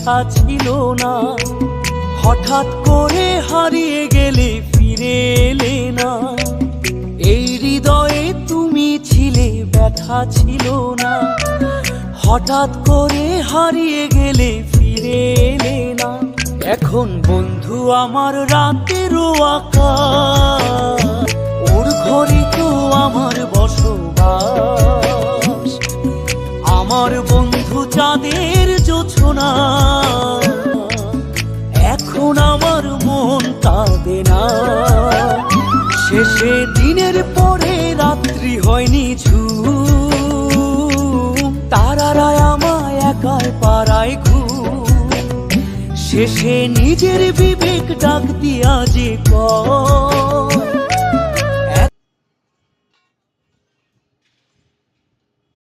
কথা ছিল না। হঠাৎ করে হারিয়ে গেলে ফিরে এলে না। এই হৃদয়ে তুমি ছিলে, ব্যথা ছিল না। হঠাৎ করে হারিয়ে গেলে ফিরে এলে না। এখন বন্ধু আমার রাতেরও আকাশ, ওর ঘরে তো আমার বসবাস। আমার বন্ধু চাঁদের জোছনা, এখন আমার মন কাঁদে না। শেষে দিনের পরে রাত্রি হয়নি ঝুম, তারারা আমায় একাই পাড়ায় ঘুম। শেষে নিজের বিবেক ডাক দিয়া যে কয়,